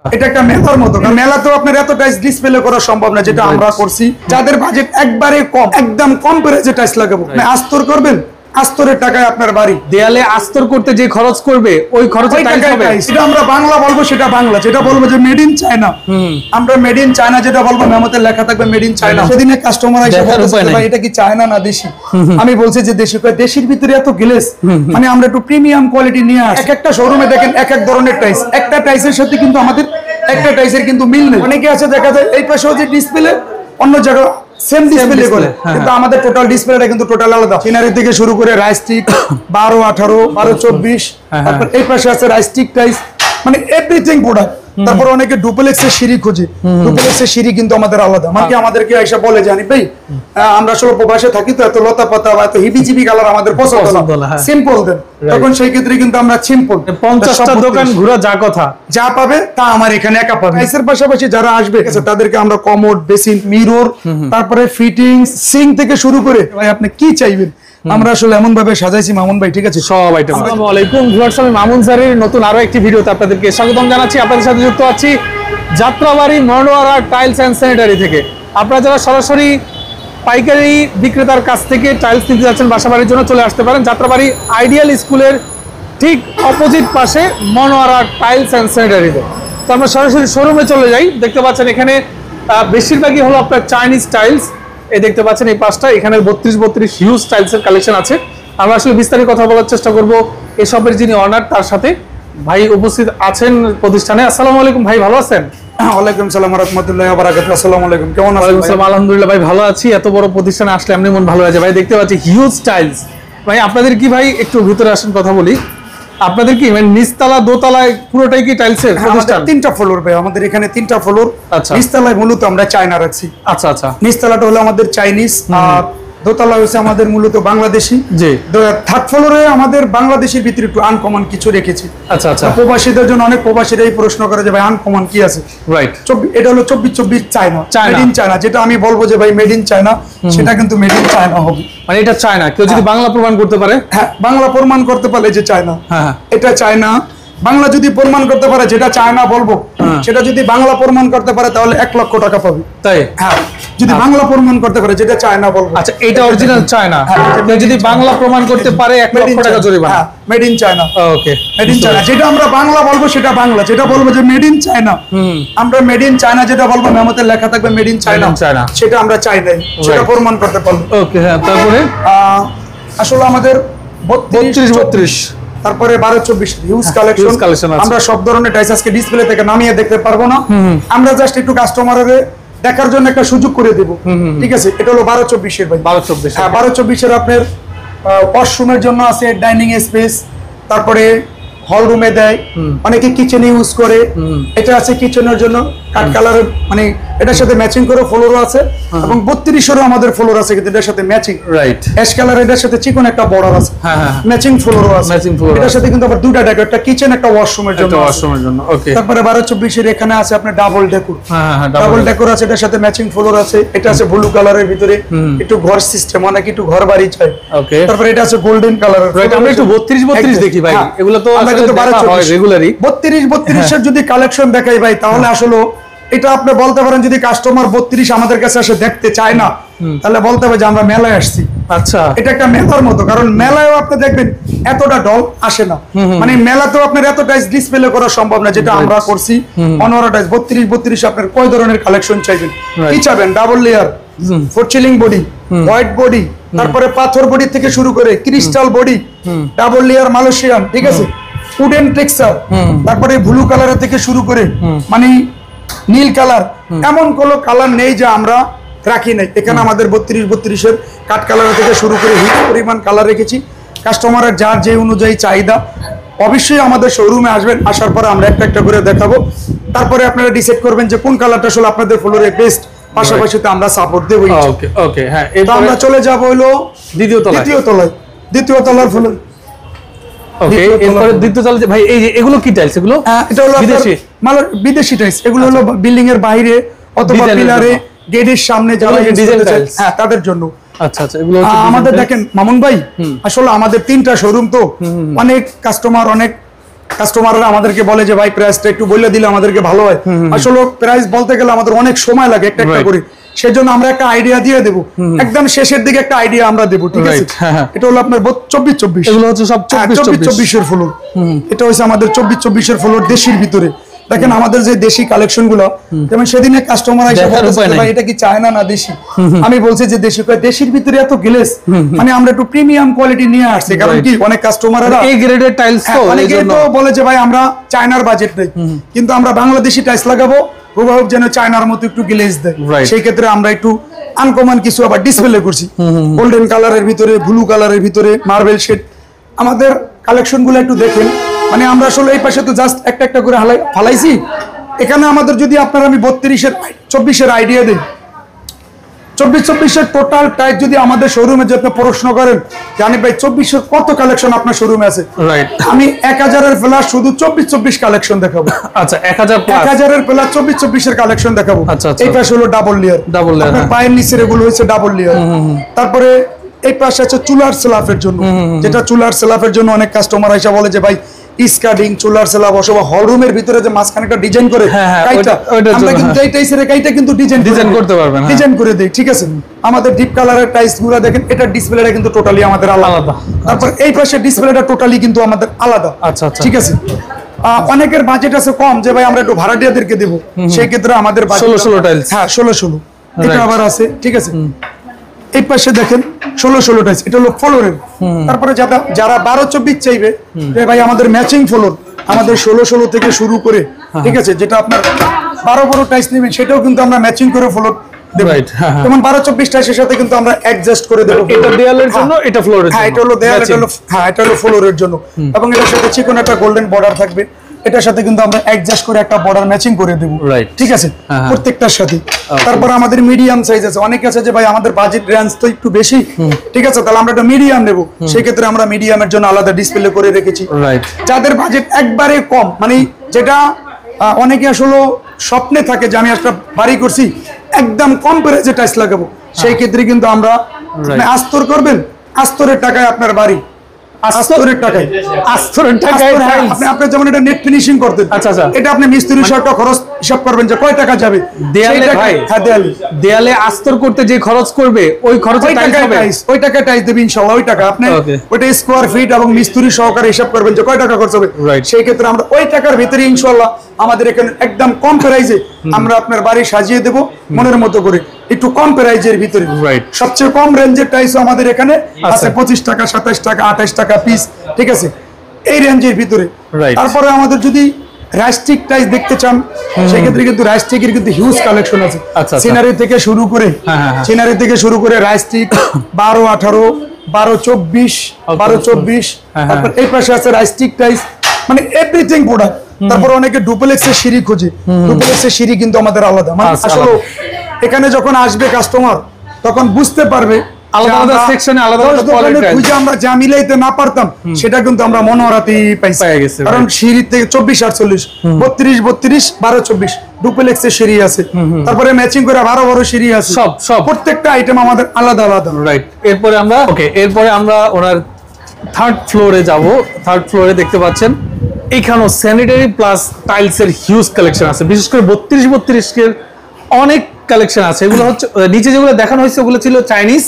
এটা একটা মেলার মতো, কারণ মেলাতেও আপনার এত টাইস ডিসপ্লে করা সম্ভব না, যেটা আমরা করছি। যাদের বাজেট একবারে কম, একদম কম প্রাইসে টাইস লাগাবো, আস্তর করবেন, আস্তরের টাকায় আপনার বাড়ি। দেয়ালে আস্তর করতে যে খরচ করবে ওই খরচে টাইস হবে। এটা আমরা বাংলা বলবো, সেটা বাংলা। যেটা বলবো যে মেড ইন চায়না, আমরা মেড ইন চায়না যেটা বলবো, মেমোতে লেখা থাকবে মেড ইন চায়না। সেদিনে কাস্টমার এসে বলছে ভাই এটা কি চায়না না দেশি? আমি বলছি যে দেশি। দেশির ভিতরে এত গ্লেস, মানে আমরা একটু প্রিমিয়াম কোয়ালিটি নিয়ে আসি। এক একটা শোরুমে দেখেন এক এক ধরনের টাইস, একটা টাইসের সাথে কিন্তু আমাদের একটা টাইসের কিন্তু মিল নেই। অনেকে আছে দেখা যায় এই পাশেও যে ডিসপ্লে, অন্য জায়গায় সেম ডিসপ্লে করে, কিন্তু আমাদের টোটাল ডিসপ্লেটা কিন্তু টোটাল আলাদা। সিনারি থেকে শুরু করে রাইস্টিক 12, 18, 12, 24, তারপর এই পাশে আছে রাইস্টিক টাইস, মানে এভরিথিং প্রোডাক্ট। তারপর অনেকে ডুপ্লেক্সের সিঁড়ি খোঁজে, ডুপ্লেক্সের সিঁড়ি কিন্তু আমাদের আলাদা। মানে আমাদেরকে এসে বলে জানি ভাই আমরা আসলে প্রবাসে থাকি, তো এত লতা পাতা বা এত হিবিজিবি কালার আমাদের পছন্দ না, সিম্পল দেন। তখন সেই ক্ষেত্রে কিন্তু আমরা সিম্পল 50টা দোকান ঘোরা যা কথা, যা পাবে তা আমার এখানে একা পাবে। টাইসের পাশাপাশি যারা আসবে তাদেরকে আমরা কমোড, বেসিন, মিরর, তারপরে ফিটিংস, সিঙ্ক থেকে শুরু করে ভাই আপনি কি চাইবেন আমরা আসলে এমন ভাবে সাজাইছি মামুন ভাই, ঠিক আছে সব আইটেম। আসসালামু আলাইকুম ভিউয়ার্স, আমি মামুন স্যারের নতুন আরো একটি ভিডিওতে আপনাদেরকে স্বাগতম জানাচ্ছি। আপনাদের সাথে যুক্ত আছি Jatrabari Monowara tiles and sanitary থেকে। আপনারা যারা সরাসরি পাইকারি বিক্রেতার কাছ থেকে টাইলস নিতে যাচ্ছেন বাসাবাড়ির জন্য, চলে আসতে পারেন যাত্রাবাড়ি আইডিয়াল স্কুলের ঠিক অপোজিট পাশে মনোয়ারা টাইলস এন্ড স্যানিটারিতে। তো আমরা সরাসরি শোরুমে চলে যাই। দেখতে পাচ্ছেন এখানে বেশিরভাগই হলো আপনার চাইনিজ টাইলস। এই দেখতে পাচ্ছেন এই পাশটা, এখানে 32 হিউজ টাইলসের কালেকশন আছে। আমরা আসলে বিস্তারিত কথা বলার চেষ্টা করব এসবের যিনি অনার তার সাথে। ভাই উপস্থিত আছেন প্রতিষ্ঠানে। আসসালামু আলাইকুম ভাই, ভালো আছেন? ওয়ালাইকুম সালাম ওয়া রাহমাতুল্লাহি ওয়া বারাকাতুহু। আসসালামু আলাইকুম, কেমন আছেন? ওয়ালাইকুম আসসালাম, আলহামদুলিল্লাহ ভাই ভালো আছি। এত বড় প্রতিষ্ঠানে আসলে এমনি মন ভালো হয়ে যায় ভাই। দেখতে পাচ্ছি হিউজ টাইলস। ভাই আপনাদের কি ভাই একটু ভিতরে আসেন কথা বলি। আপনাদের কি মানে নিচতলা দোতলায় পুরোটাই কি টাইলসের প্রতিষ্ঠান? 3টা ফ্লোর ভাই আমাদের এখানে, 3টা ফ্লোর। আচ্ছা, নিচতলায় মূলত আমরা চায়না রাখছি। আচ্ছা আচ্ছা, নিচতলাটা হলো আমাদের চাইনিজ, আর দোতলা হচ্ছে আমাদের মূলত বাংলাদেশি। জি, থার্ড ফ্লোরে আমাদের বাংলাদেশের ভিতরে একটু আনকমন কিছু রেখেছি। আচ্ছা আচ্ছা, প্রবাসীদের জন্য অনেক প্রবাসীরাই প্রশ্ন করে যে ভাই আনকমন কি আছে। রাইট, এটা হলো 24 চায়না, মেড ইন চায়না। যেটা আমি বলবো যে ভাই মেড ইন চায়না, সেটা কিন্তু মেড ইন চায়না হবে। মানে এটা চায়না, কেউ যদি বাংলা প্রমাণ করতে পারে, হ্যাঁ বাংলা প্রমাণ করতে পারলে যে চায়না, হ্যাঁ এটা চায়না। বাংলা যদি প্রমাণ করতে পারে যেটা চায়না বলবো, সেটা যদি বাংলা প্রমাণ করতে পারে তাহলে 1 লক্ষ টাকা পাবে। তাই হ্যাঁ, যদি বাংলা প্রমাণ করতে পারে যেটা চায়না বলবো। আচ্ছা, এটা অরিজিনাল চায়না, যদি বাংলা প্রমাণ করতে পারে 1 লক্ষ টাকা জরিমানা। Made in China, okay, made in China. যেটা আমরা বাংলা বলবো সেটা বাংলা, যেটা বলবো যে মেড ইন চায়না, আমরা মেড ইন চায়না যেটা বলবো, মেমোতে লেখা থাকবে মেড ইন চায়না, সেটা আমরা চাই নাই, সেটা প্রমাণ করতে পারবো। ওকে, হ্যাঁ। তারপরে আসলে আমাদের 32, তারপরে 12-24 হিউজ কালেকশন। আমরা সব ধরনের টাইস আজকে ডিসপ্লে থেকে নামিয়ে দেখতে পারবো না, আমরা জাস্ট একটু কাস্টমারের দেখার জন্য একটা সুযোগ করে দেব, ঠিক আছে? এটা হলো 12-24 ভাই। 12-24, হ্যাঁ 12-24 আপনার ওয়াশরুমের জন্য আছে, ডাইনিং স্পেস, তারপরে হল রুমে দেয়, অনেকে কিচেনে ইউজ করে। এটা আছে কিচেনের জন্য কাট কালারের, মানে এটার সাথে ম্যাচিং করে ফ্লোরও আছে, এবং 32 আমাদের ফ্লোর আছে কিন্তু এটার সাথে ম্যাচিং। রাইট, অ্যাশ কালার, এটার সাথে চিকন একটা বর্ডার আছে, ম্যাচিং ফ্লোরও আছে। এটার সাথে কিন্তু আবার দুটো ডেকোর, একটা কিচেন একটা ওয়াশরুমের জন্য। ওকে, তারপরে 12-24 এখানে আছে আপনার ডাবল ডেকোর, ডাবল ডেকোর আছে, এটার সাথে ম্যাচিং ফ্লোর আছে। এটা আছে ব্লু কালারের ভিতরে, একটু ঘর সিস্টেম, অনেক একটু ঘর বাড়ি চাই। ওকে, তারপরে এটা আছে গোল্ডেন কালারের। রাইট, আমরা একটু 32 দেখি ভাই, এগুলো তো আমরা কিন্তু 32 এর যদি কালেকশন দেখাই ভাই, তাহলে আসলে এটা আপনি বলতে পারেন যদি কাস্টমার 32 আমাদের কাছে এসে দেখতে চায় না, তাহলে বলতে হবে যে আমরা মেলায় আসছি। আচ্ছা, এটা একটা মেলার মতো, কারণ মেলায়ও আপনি দেখবেন এতটা ডল আসে না, মানে মেলাতেও আপনার এত টাইস ডিসপ্লে করা সম্ভব না, যেটা আমরা করছি। মনোয়ারা টাইস 32 আপনার কয় ধরনের কালেকশন চাইবেন, কি চাইবেন? Double layer, 4 chilling body, white body, তারপরে পাথর বডি থেকে শুরু করে crystal body, double layer Malaysian, ঠিক আছে, উডেন টেক্সচার, তারপরে ব্লু কালার থেকে শুরু করে মানে নীল কালার, এমন কোনো কালার নেই যে আমরা রাখি নাই। এখানে আমাদের 32 এর কাট কালার থেকে শুরু করে হিট পরিমাণ কালার রেখেছি। কাস্টমারের যার যে অনুযায়ী চাহিদা, অবশ্যই আমাদের শোরুমে আসবেন, আসার পরে আমরা একটা একটা করে দেখাবো, তারপরে আপনারা ডিসাইড করবেন যে কোন কালারটা আসলে আপনাদের ফ্লোরে বেস্ট। পাশাপাশি আমরা সাপোর্ট দেবো। ওকে ওকে, হ্যাঁ। আমরা চলে যাবো হলো দ্বিতীয় তলার ফ্লোর। ওকে, এরপরে দ্বিতীয় তলায় ভাই এই যে এগুলো কি টাইলস? এগুলো এটা হলো বিদেশি টাইলস। এগুলো হলো বিল্ডিং এর বাইরে অথবা পিলারে, গেটের সামনে যারা ডিজাইন টাইলস, হ্যাঁ তাদের জন্য। আচ্ছা আচ্ছা, এগুলো আমাদের দেখেন মামুন ভাই, আসলে আমাদের 3টা শোরুম, তো অনেক কাস্টমার অনেক কাস্টমাররা আমাদেরকে বলে যে ভাই প্রাইসটা একটু বলে দিলে আমাদেরকে ভালো হয়। আসলে প্রাইস বলতে গেলে আমাদের অনেক সময় লাগে একটা একটা করে, সেজন্য আমরা একটা আইডিয়া দিয়ে দেবো, একদম শেষের দিকে একটা আইডিয়া আমরা দেবো, ঠিক আছে? এটা হলো আপনার 24-24, এগুলো হচ্ছে সব 24-24 এর ফ্লোর। এটা হচ্ছে আমাদের 24-24 এর ফ্লোর দেশির ভিতরে। দেখেন আমাদের যে দেশি কালেকশন গুলো, যেমন সেদিনে কাস্টমার এসে বলছে ভাই এটা কি চায়না না দেশি, আমি বলছি যে দেশি। দেশির ভিতরে এত গ্লেজ, মানে আমরা একটু প্রিমিয়াম কোয়ালিটি নিয়ে আসছি, কারণ কি অনেক কাস্টমাররা এই গ্রেডের টাইলস তো অনেকে তো বলে যে ভাই আমরা চায়নার বাজেট নেই, কিন্তু আমরা বাংলাদেশি টাইলস লাগাবো, প্রভাব যেন চায়নার মতো একটু গ্লেজ দেয়। সেই ক্ষেত্রে আমরা একটু আনকমন কিছু আবার ডিসপ্লে করছি, গোল্ডেন কালারের ভিতরে, ব্লু কালারের ভিতরে, মার্বেল শেড। আমাদের কালেকশন গুলো একটু দেখেন, মানে আমরা আসলে এই পাশে তো জাস্ট একটা একটা করে ফালাইছি। এখানে আমাদের যদি আপনার আমি 32-24 আইডিয়া দিই, 24-24 টোটাল টাইপ যদি আমাদের শোরুমে যে আপনি প্রশ্ন করেন জানি ভাই 24 কত কালেকশন আপনার শোরুমে আছে, আমি 1000 এর প্লাস শুধু 24-24 কালেকশন দেখাবো। আচ্ছা 1000 এর প্লাস 24-24 এর কালেকশন দেখাবো। এই পাশে হলো ডাবল লেয়ার, আপনার পায়ের নিচের এগুলো হচ্ছে ডাবল লেয়ার। তারপরে এই পাশে আছে চুলার স্ল্যাবের জন্য, যেটা চুলার স্ল্যাবের জন্য অনেক কাস্টমার এসে বলে যে ভাই স্কাডিং চুলার স্ল্যাব অথবা হল রুমের ভিতরে যে মাঝখানে একটা ডিজাইন করে কাইটা, আমরা কিন্তু এই টাইসের কাইটা কিন্তু ডিজাইন করতে পারবেন, ডিজাইন করে দেই, ঠিক আছে? আমাদের ডিপ কালারের টাইলস গুলো দেখেন, এটা ডিসপ্লেটা কিন্তু টোটালি আমাদের আলাদা। তারপর এই পাশে ডিসপ্লেটা টোটালি কিন্তু আমাদের আলাদা। আচ্ছা, ঠিক আছে। অনেকের বাজেট আছে কম, যে ভাই আমরা একটু ভাড়াটিয়াদেরকে দেব, সেই ক্ষেত্রে আমাদের 16 টাইলস, হ্যাঁ 16 এটা আবার আছে, ঠিক আছে? এই পাশে দেখেন 16 টাইলস, এটা হলো ফ্লোরের। তারপরে যারা 12-24 চাইবে যে ভাই আমাদের ম্যাচিং ফ্লোর, আমাদের 16 থেকে শুরু করে, ঠিক আছে? যেটা আপনার 12 টাইলস নেবেন সেটাও কিন্তু আমরা ম্যাচিং করে ফ্লোর দেব। যেমন 12-24 টাইলসের সাথে কিন্তু আমরা অ্যাডজাস্ট করে দেব। এটা দেয়ালের জন্য, এটা ফ্লোরের জন্য। হ্যাঁ এটা হলো দেয়াল, এটা হলো ফ্লোরের জন্য, এবং এটার সাথে চিকন একটা গোল্ডেন বর্ডার থাকবে। এটার সাথে কিন্তু আমরা অ্যাডজাস্ট করে একটা বর্ডার ম্যাচিং করে দেব, ঠিক আছে? প্রত্যেকটার সাথে। তারপর আমাদের মিডিয়াম সাইজ আছে, অনেকে আছে যে ভাই আমাদের বাজেট রেঞ্জ তো একটু বেশি, ঠিক আছে, তাহলে আমরা একটা মিডিয়াম নেব, সেই ক্ষেত্রে আমরা মিডিয়ামের জন্য আলাদা ডিসপ্লে করে রেখেছি। যাদের বাজেট একবারে কম, মানে যেটা অনেকে আসলে স্বপ্নে থাকে যে আমি একটা বাড়ি করছি একদম কম প্রাইসে টাইলস লাগাবো, সেই ক্ষেত্রে কিন্তু আমরা আস্তর করবেন, আস্তরের টাকায় আপনার বাড়ি, আস্তরের টাকায় আপনি যেমন এটা নেট ফিনিশিং করতেন, আচ্ছা এটা আপনি মিস্ত্রি সরকার খরচ হিসাব করবেন যে কয় টাকা যাবে দেয়ালে আস্তর করতে, যে খরচ করবে ওই খরচ ওই টাকা টাইস দেবে ইনশাআল্লাহ। ওই টাকা আপনি ওইটা স্কোয়ার ফিট এবং মিস্ত্রি সহকারে হিসাব করবেন যে কয় টাকা খরচ হবে, সেই ক্ষেত্রে আমরা ওই টাকার ভিতরে ইনশাআল্লাহ আমাদের এখানে একদম কম প্রাইসে আমরা আপনার বাড়ি সাজিয়ে দেব, মনের মতো করে, একটু কম প্রাইজের ভিতরে। সবচেয়ে কম রেঞ্জের টাইলস আমাদের এখানে আছে 25 টাকা, 27 টাকা, 28 টাকা পিস, ঠিক আছে? এই রেঞ্জের ভিতরে। তারপরে আমাদের যদি রাস্টিক টাইলস দেখতে চান, সেই ক্ষেত্রে কিন্তু রাস্টিকের কিন্তু হিউজ কালেকশন আছে, সিনারি থেকে শুরু করে রাস্টিক 12-18, 12-24, 12-24। তারপর এই পাশে আছে রাস্টিক টাইলস, মানে এভরিথিং প্রোডাক্ট। তারপর অনেকে ডুপ্লেক্সের সিঁড়ি খোঁজে, ডুপ্লেক্সের সিঁড়ি কিন্তু আমাদের আলাদা, মানে আসলে এখানে যখন আসবে কাস্টমার তখন বুঝতে পারবে আলাদা সেকশনে আলাদা খুঁজে আমরা যা মিলাইতে না পারতাম সেটা কিন্তু আমরা মনোহরাতেই পাইছি, কারণ সিঁড়ি থেকে 24-48, 32-32, 12-24 ডুপ্লেক্সের সিঁড়ি আছে। তারপরে ম্যাচিং করে 12 সিঁড়ি আছে, সব প্রত্যেকটা আইটেম আমাদের আলাদা আলাদা। রাইট। এরপরে আমরা ওনার থার্ড ফ্লোরে যাব। থার্ড ফ্লোরে দেখতে পাচ্ছেন এখানেও স্যানিটারি প্লাস টাইলসের হিউজ কালেকশন আছে, বিশেষ করে 32-32 এর অনেক কালেকশন আছে। এগুলো হচ্ছে নিচে যেগুলো দেখানো হয়েছে ওগুলো ছিল চাইনিজ,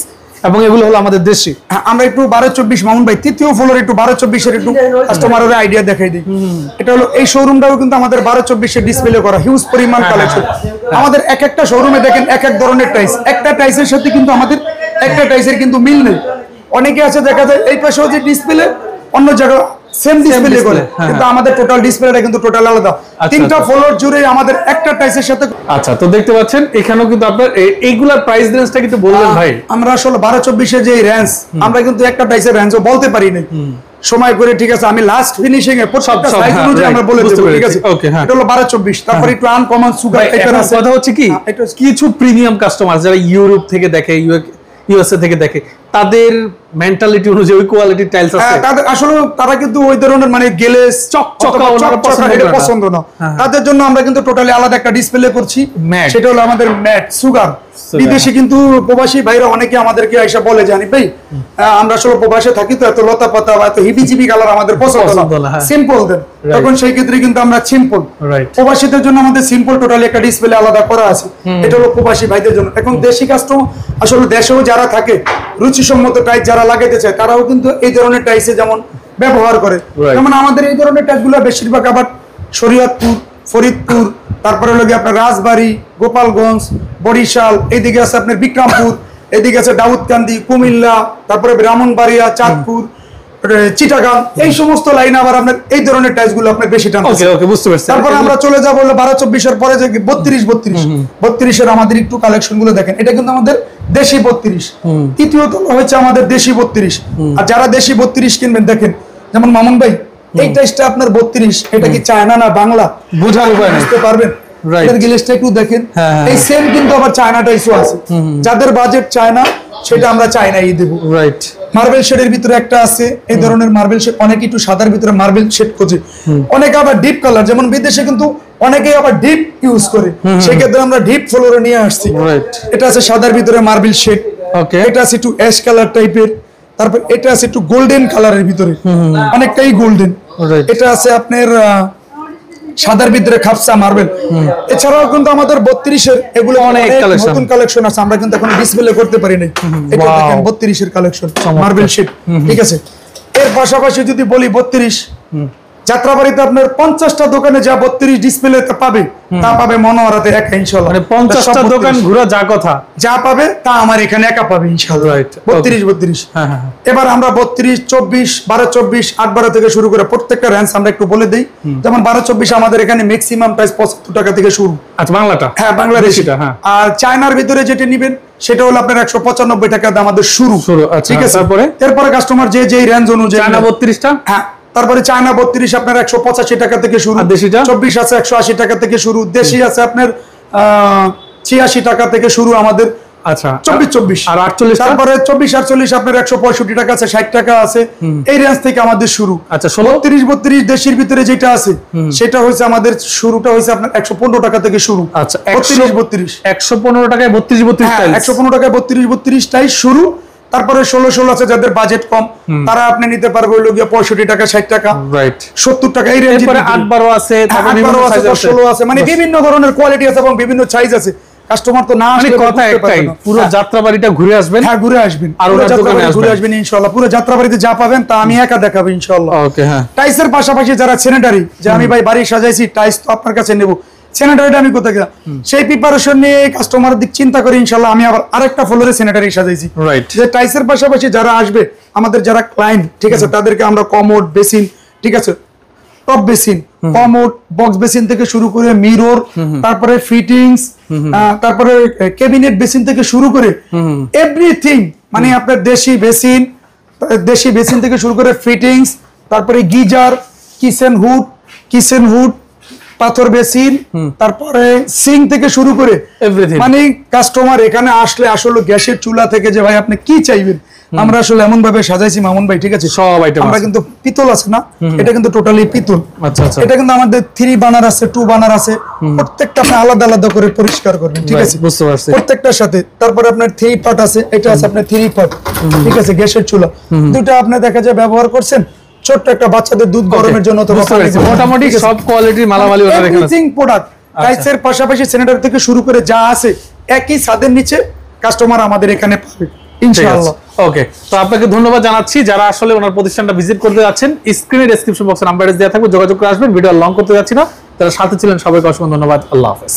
এবং এগুলো হলো আমাদের দেশি। আমরা একটু 12-24 মামুন ভাই তৃতীয় ফ্লোরে একটু 12-24 এর একটু কাস্টমারের আইডিয়া দেখাই দিই। এটা হলো এই শোরুমটাও কিন্তু আমাদের 12-24 এর ডিসপ্লে করা, হিউজ পরিমাণ কালেকশন। আমাদের এক একটা শোরুমে দেখেন এক এক ধরনের টাইলস, একটা টাইলসের সাথে কিন্তু আমাদের একটা টাইলসের কিন্তু মিল নেই। অনেকে আছে দেখা যায় এই পাশেও যে ডিসপ্লে অন্য জায়গায় সেম ডিসপ্লে করে, কিন্তু আমাদের টোটাল ডিসপ্লেটা কিন্তু টোটাল আলাদা। তিনটা ফ্লোর জুড়ে আমাদের একটা টাইলসের সাথে। আচ্ছা, তো দেখতে পাচ্ছেন এখানেও কিন্তু আপনার এইগুলার প্রাইস রেঞ্জটা কিন্তু বলবেন ভাই? আমরা আসলে 12-24 এর যে রেঞ্জ, আমরা কিন্তু একটা টাইলসের রেঞ্জও বলতে পারি না সময় করে, ঠিক আছে? আমি লাস্ট ফিনিশিং এ প্রত্যেকটা সাইজ অনুযায়ী আমরা বলে দেব, ঠিক আছে? এটা হলো 12-24। তারপর একটু আনকমন সুগার এখানে আছে। কথা হচ্ছে কি, কিছু প্রিমিয়াম কাস্টমার যারা ইউরোপ থেকে দেখে, ইউএসএ থেকে দেখে, তাদের মেন্টালিটি অনুযায়ী ওই কোয়ালিটির টাইলস আছে, তাদের আসলে তারা কিন্তু ওই ধরনের মানে গ্লেজ চকচকা এটা পছন্দ না। তাদের জন্য আমরা কিন্তু টোটালি আলাদা একটা ডিসপ্লে করছি, সেটা হলো আমাদের ম্যাট সুগার বিদেশে কিন্তু প্রবাসী ভাইরা অনেকে আমাদেরকে এসে বলে জানি ভাই আমরা আসলে প্রবাসে থাকি তো এত লতা পাতা বা এত হিবিজিবি কালার আমাদের পছন্দ না, সিম্পল দেন। তখন সেই ক্ষেত্রে কিন্তু আমরা সিম্পল, প্রবাসীদের জন্য আমাদের সিম্পল টোটালি একটা ডিসপ্লে আলাদা করা আছে, এটা হলো প্রবাসী ভাইদের জন্য। এখন দেশি কাস্টমার আসলে দেশেও যারা থাকে রুচিসম্মত টাইস যারা লাগাইতে চায় তারাও কিন্তু এই ধরনের টাইসে যেমন ব্যবহার করে। যেমন আমাদের এই ধরনের টাইসগুলো বেশিরভাগ আবার শরীয়তপুর, ফরিদপুর, তারপরে হলো আপনার রাজবাড়ী, গোপালগঞ্জ, বরিশাল, এইদিকে আছে আপনার বিক্রমপুর, এদিকে আছে দাউদকান্দি, কুমিল্লা, তারপরে ব্রাহ্মণবাড়িয়া, চাঁদপুর, চিটাগাং, এই সমস্ত লাইনে আবার আপনার এই ধরনের টাইলস গুলো আপনার বেশি টান। বুঝতে পারছি। তারপর আমরা চলে যাবো 12-24 এর পরে যে 32 এর আমাদের একটু কালেকশন গুলো দেখেন, এটা কিন্তু আমাদের দেশি 32। তৃতীয়ত হচ্ছে আমাদের দেশি 32। আর যারা দেশি 32 কিনবেন দেখেন, যেমন মামুন ভাই এই টাইসটা আপনার 32, এটা কি চায়না না বাংলা বোঝার উপায় বুঝতে পারবেন। এর গ্লেজটা একটু দেখেন, এই সেম কিন্তু আবার চায়না টাইসও আছে, যাদের বাজেট চায়না সেটা আমরা চায়নাই দেব। রাইট। মার্বেল শেডের ভিতরে একটা আছে, এই ধরনের মার্বেল শেড, অনেকে একটু সাদার ভিতরে মার্বেল শেড খোঁজে, অনেকে আবার ডিপ কালার, যেমন বিদেশে কিন্তু অনেকেই আবার ডিপ ইউজ করে, সেই ক্ষেত্রে আমরা ডিপ ফ্লোরে নিয়ে আসছি। এটা আছে সাদার ভিতরে মার্বেল শেড, এটা আছে একটু অ্যাশ কালার টাইপের, তারপর এটা আছে একটু গোল্ডেন কালারের ভিতরে, অনেকটাই গোল্ডেন। এটা আছে আপনার সাদার ভিতরে খাপসা মার্বেল। এছাড়াও কিন্তু আমাদের 32 এর এগুলো অনেক নতুন কালেকশন আছে, আমরা কিন্তু এখন ডিসপ্লে করতে পারি নাই। এটা দেখেন 32 এর কালেকশন মার্বেল শীট, ঠিক আছে। এর পাশাপাশি যদি বলি 32 যাত্রাবাড়িতে আপনার 50টা দোকানে যা 32 ডিসপ্লে পাবে তা পাবে মনোহরাতে একা ইনশাআল্লাহ। মানে 50টা দোকান ঘুরা যা কথা যা পাবে তা আমার এখানে একা পাবে ইনশাআল্লাহ। রাইট। 32। হ্যাঁ। এবার আমরা 32, 24, 12-24, 8-12 থেকে শুরু করে প্রত্যেকটা রেঞ্জ আমরা একটু বলে দেই। যেমন 12-24 আমাদের এখানে ম্যাক্সিমাম প্রাইস 75 টাকা থেকে শুরু। আচ্ছা, বাংলাটা? হ্যাঁ, বাংলাদেশিটা। হ্যাঁ। আর চায়নার ভিতরে যেটা নেবেন সেটা হলো আপনার 195 টাকা দাম আমাদের শুরু। ঠিক আছে। এরপরে কাস্টমার যে রেঞ্জ অনুযায়ী চায়না 32টা, হ্যাঁ, তারপরে চায়না 32 আপনার 185 টাকা থেকে শুরু, 24 আছে 180 টাকা থেকে শুরু, দেশি আছে আপনার 86 টাকা থেকে শুরু আমাদের। আচ্ছা, 24 আর 48, তারপরে 24-48 আপনার 165 টাকা আছে, 60 টাকা আছে, এই রেঞ্জ থেকে আমাদের শুরু। আচ্ছা, 32 দেশির ভিতরে যেটা আছে সেটা হইছে আমাদের শুরুটা হইছে আপনার 115 টাকা থেকে শুরু। আচ্ছা, 32 115 টাকায় 32 টাইলস, 115 টাকায় 32 টাইলস শুরু। তারপরে 16 আছে যাদের বাজেট কম তারা আপনি নিতে পারবে হলো গিয়ে 65 টাকা, 60 টাকা, রাইট, 70 টাকা, এই রেঞ্জে। এরপরে 8-12 আছে, তারপরে বিভিন্ন সাইজ আছে, 16 আছে, মানে বিভিন্ন ধরনের কোয়ালিটি আছে এবং বিভিন্ন সাইজ আছে। কাস্টমার তো না আসলে কথা একটাই, পুরো যাত্রাবাড়িটা ঘুরে আসবেন। হ্যাঁ, ঘুরে আসবেন, আর ওনার দোকানে ঘুরে আসবেন ইনশাআল্লাহ। পুরো যাত্রাবাড়িতে যা পাবেন তা আমি একা দেখাবো ইনশাআল্লাহ। ওকে। হ্যাঁ। টাইসের পাশাপাশি যারা স্যানিটারি, যে আমি ভাই বাড়ি সাজাইছি, টাইস তো আপনার কাছে নেব, স্যানিটারিটা আমি কোথায় গেলাম, সেই প্রিপারেশন নিয়ে কাস্টমার দিক চিন্তা করে ইনশাআল্লাহ আমি আবার আরেকটা ফ্লোরে স্যানিটারি সাজাইছি। রাইট। যে টাইসের পাশাপাশি যারা আসবে আমাদের যারা ক্লায়েন্ট, ঠিক আছে, তাদেরকে আমরা কমোড, বেসিন, ঠিক আছে, top basin, commode, box basin থেকে শুরু করে মিরর, তারপরে ফিটিংস, তারপরে ক্যাবিনেট বেসিন থেকে শুরু করে এভরিথিং, মানে আপনার দেশি বেসিন থেকে শুরু করে ফিটিংস, তারপরে গিজার, কিচেন হুড, পাথর বেসিন, তারপরে সিঙ্ক থেকে শুরু করে এভরিথিং। মানে কাস্টমার এখানে আসলে আসলে গ্যাসের চুলা থেকে যে ভাই আপনি কি চাইবেন আমরা আসলে এমন ভাবে সাজাইছি মামুন ভাই, ঠিক আছে, সব আইটেম। আমরা কিন্তু পিতল আছে না, এটা কিন্তু টোটালি পিতল। আচ্ছা আচ্ছা। এটা কিন্তু আমাদের 3 বার্নার আছে, 2 বার্নার আছে, প্রত্যেকটা আপনি আলাদা আলাদা করে পরিষ্কার করবেন, ঠিক আছে, বুঝতে পারছি, প্রত্যেকটার সাথে। তারপরে আপনার 3 পার্ট আছে, এটা আছে আপনার 3 পার্ট, ঠিক আছে, গ্যাসের চুলা দুটো আপনি দেখা যায় ব্যবহার করছেন ছোট্ট একটা বাচ্চাদের দুধ গরমের জন্য, তো মোটামুটি সব কোয়ালিটির মালামালি ওনার এখানে আছে। প্রোডাক্ট টাইসের পাশাপাশি স্যানিটারি থেকে শুরু করে যা আছে একই ছাদের নিচে কাস্টমার আমাদের এখানে পাবে ইনশাআল্লাহ। ওকে, তো আপনাকে ধন্যবাদ জানাচ্ছি। যারা আসলে ওনার প্রতিষ্ঠানটা ভিজিট করতে যাচ্ছেন, স্ক্রিনে ডেসক্রিপশন বক্সে নাম্বার দেওয়া থাকবে, যোগাযোগ করে আসবেন। ভিডিও লং করতে যাচ্ছি না, যারা সাথে ছিলেন সবাইকে অসংখ্য ধন্যবাদ। আল্লাহ হাফেজ।